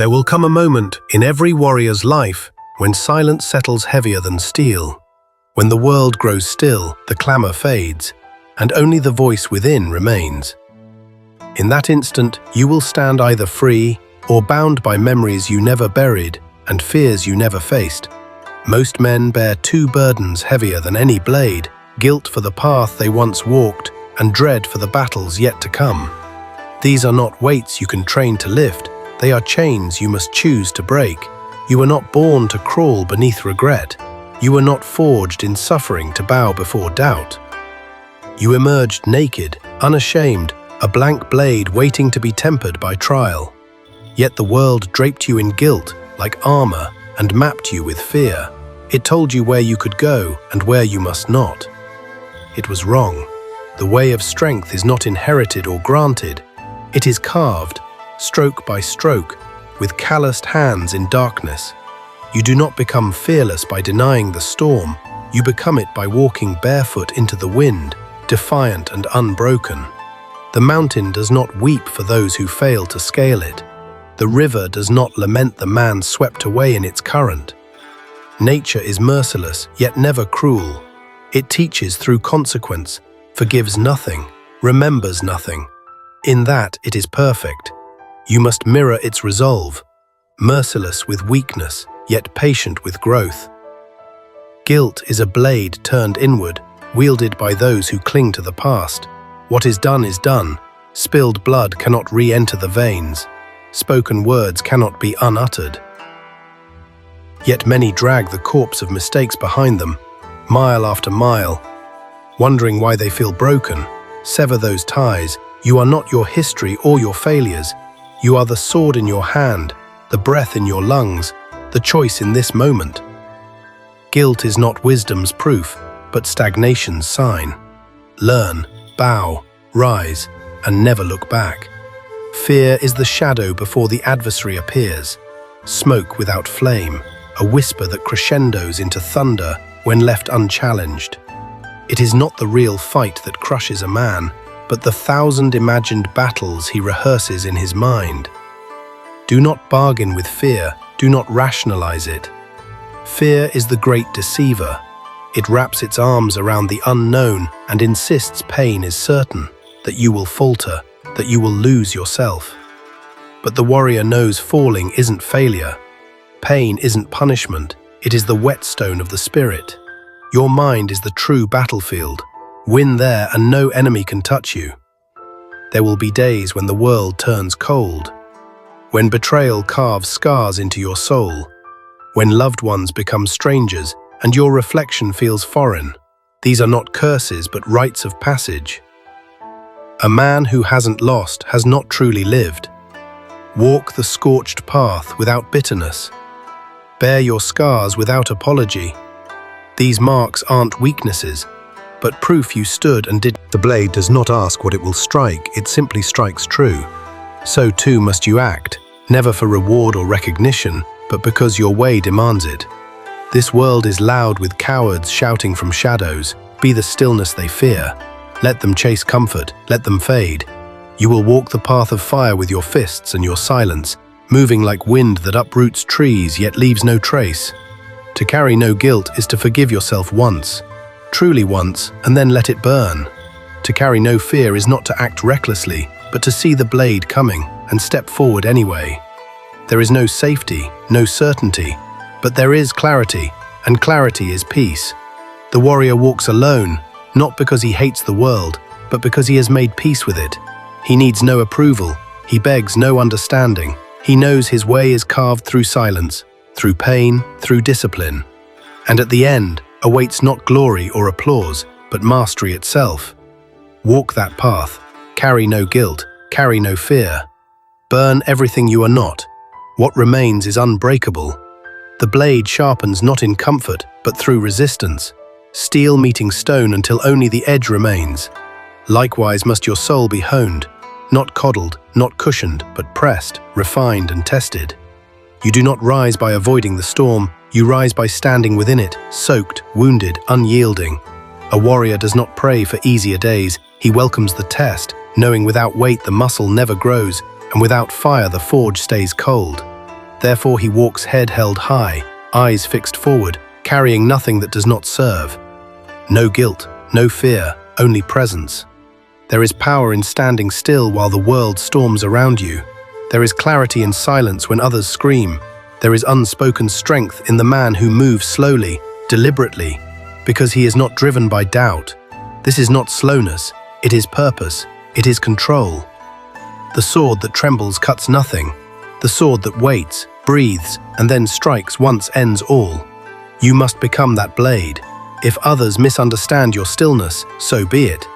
There will come a moment in every warrior's life when silence settles heavier than steel. When the world grows still, the clamor fades, and only the voice within remains. In that instant, you will stand either free or bound by memories you never buried and fears you never faced. Most men bear two burdens heavier than any blade: guilt for the path they once walked and dread for the battles yet to come. These are not weights you can train to lift, they are chains you must choose to break. You were not born to crawl beneath regret. You were not forged in suffering to bow before doubt. You emerged naked, unashamed, a blank blade waiting to be tempered by trial. Yet the world draped you in guilt like armor and mapped you with fear. It told you where you could go and where you must not. It was wrong. The way of strength is not inherited or granted. It is carved, stroke by stroke, with calloused hands in darkness. You do not become fearless by denying the storm. You become it by walking barefoot into the wind, defiant and unbroken. The mountain does not weep for those who fail to scale it. The river does not lament the man swept away in its current. Nature is merciless, yet never cruel. It teaches through consequence, forgives nothing, remembers nothing. In that it is perfect. You must mirror its resolve, merciless with weakness, yet patient with growth. Guilt is a blade turned inward, wielded by those who cling to the past. What is done. Spilled blood cannot re-enter the veins. Spoken words cannot be unuttered. Yet many drag the corpse of mistakes behind them, mile after mile, wondering why they feel broken. Sever those ties. You are not your history or your failures. You are the sword in your hand, the breath in your lungs, the choice in this moment. Guilt is not wisdom's proof, but stagnation's sign. Learn, bow, rise, and never look back. Fear is the shadow before the adversary appears. Smoke without flame, a whisper that crescendos into thunder when left unchallenged. It is not the real fight that crushes a man, but the 1,000 imagined battles he rehearses in his mind. Do not bargain with fear, do not rationalize it. Fear is the great deceiver. It wraps its arms around the unknown and insists pain is certain, that you will falter, that you will lose yourself. But the warrior knows falling isn't failure. Pain isn't punishment, it is the whetstone of the spirit. Your mind is the true battlefield. Win there and no enemy can touch you. There will be days when the world turns cold, when betrayal carves scars into your soul, when loved ones become strangers and your reflection feels foreign. These are not curses but rites of passage. A man who hasn't lost has not truly lived. Walk the scorched path without bitterness. Bear your scars without apology. These marks aren't weaknesses, but proof you stood and did. The blade does not ask what it will strike, it simply strikes true. So too must you act, never for reward or recognition, but because your way demands it. This world is loud with cowards shouting from shadows. Be the stillness they fear. Let them chase comfort, let them fade. You will walk the path of fire with your fists and your silence, moving like wind that uproots trees yet leaves no trace. To carry no guilt is to forgive yourself once, truly once, and then let it burn. To carry no fear is not to act recklessly, but to see the blade coming and step forward anyway. There is no safety, no certainty, but there is clarity, and clarity is peace. The warrior walks alone, not because he hates the world, but because he has made peace with it. He needs no approval, he begs no understanding. He knows his way is carved through silence, through pain, through discipline. And at the end, awaits not glory or applause, but mastery itself. Walk that path, carry no guilt, carry no fear. Burn everything you are not. What remains is unbreakable. The blade sharpens not in comfort, but through resistance. Steel meeting stone until only the edge remains. Likewise must your soul be honed, not coddled, not cushioned, but pressed, refined and tested. You do not rise by avoiding the storm, you rise by standing within it, soaked, wounded, unyielding. A warrior does not pray for easier days, he welcomes the test, knowing without weight the muscle never grows, and without fire the forge stays cold. Therefore he walks head held high, eyes fixed forward, carrying nothing that does not serve. No guilt, no fear, only presence. There is power in standing still while the world storms around you. There is clarity in silence when others scream. There is unspoken strength in the man who moves slowly, deliberately, because he is not driven by doubt. This is not slowness, it is purpose, it is control. The sword that trembles cuts nothing. The sword that waits, breathes, and then strikes once ends all. You must become that blade. If others misunderstand your stillness, so be it.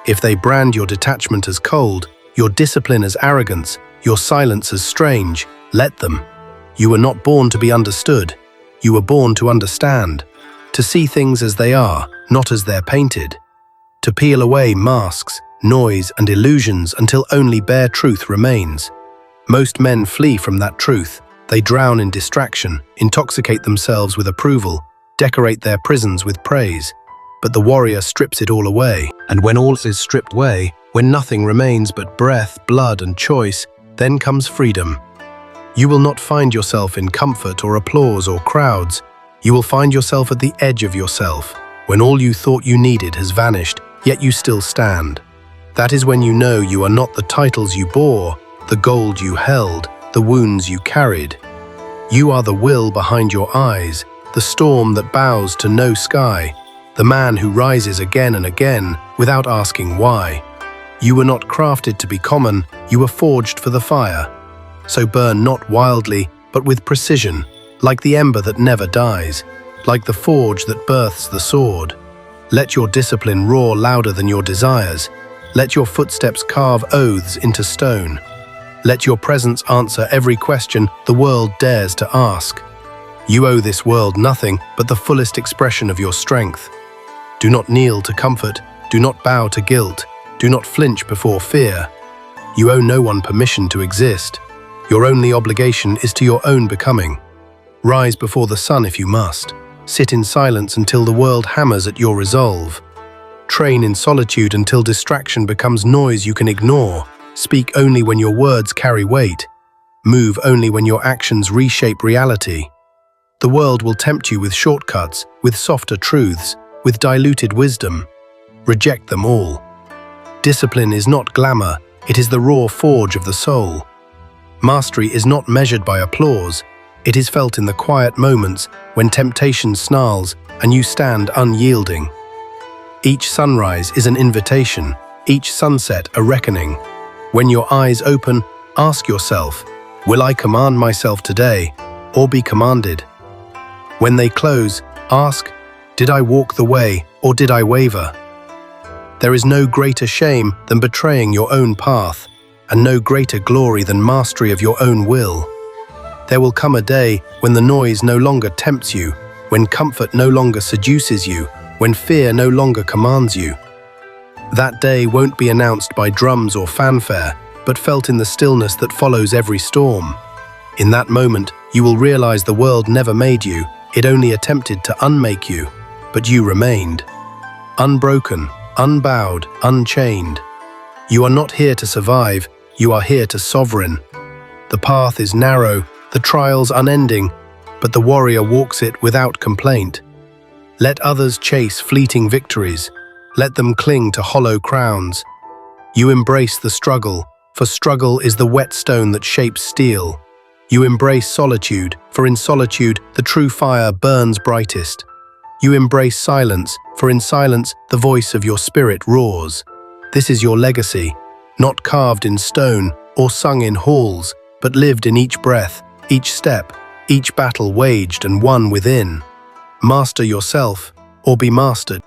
If they brand your detachment as cold, your discipline as arrogance, your silence as strange, let them. You were not born to be understood. You were born to understand. To see things as they are, not as they're painted. To peel away masks, noise, and illusions until only bare truth remains. Most men flee from that truth. They drown in distraction, intoxicate themselves with approval, decorate their prisons with praise. But the warrior strips it all away. And when all is stripped away, when nothing remains but breath, blood, and choice, then comes freedom. You will not find yourself in comfort or applause or crowds. You will find yourself at the edge of yourself, when all you thought you needed has vanished, yet you still stand. That is when you know you are not the titles you bore, the gold you held, the wounds you carried. You are the will behind your eyes, the storm that bows to no sky, the man who rises again and again without asking why. You were not crafted to be common, you were forged for the fire. So burn not wildly, but with precision, like the ember that never dies, like the forge that births the sword. Let your discipline roar louder than your desires. Let your footsteps carve oaths into stone. Let your presence answer every question the world dares to ask. You owe this world nothing but the fullest expression of your strength. Do not kneel to comfort, do not bow to guilt, do not flinch before fear. You owe no one permission to exist. Your only obligation is to your own becoming. Rise before the sun if you must. Sit in silence until the world hammers at your resolve. Train in solitude until distraction becomes noise you can ignore. Speak only when your words carry weight. Move only when your actions reshape reality. The world will tempt you with shortcuts, with softer truths, with diluted wisdom. Reject them all. Discipline is not glamour, it is the raw forge of the soul. Mastery is not measured by applause, it is felt in the quiet moments when temptation snarls and you stand unyielding. Each sunrise is an invitation, each sunset a reckoning. When your eyes open, ask yourself, will I command myself today, or be commanded? When they close, ask, did I walk the way, or did I waver? There is no greater shame than betraying your own path, and no greater glory than mastery of your own will. There will come a day when the noise no longer tempts you, when comfort no longer seduces you, when fear no longer commands you. That day won't be announced by drums or fanfare, but felt in the stillness that follows every storm. In that moment, you will realize the world never made you, it only attempted to unmake you, but you remained. Unbroken, unbowed, unchained. You are not here to survive, you are here to sovereign. The path is narrow, the trials unending, but the warrior walks it without complaint. Let others chase fleeting victories. Let them cling to hollow crowns. You embrace the struggle, for struggle is the whetstone that shapes steel. You embrace solitude, for in solitude the true fire burns brightest. You embrace silence, for in silence the voice of your spirit roars. This is your legacy, not carved in stone or sung in halls, but lived in each breath, each step, each battle waged and won within. Master yourself, or be mastered.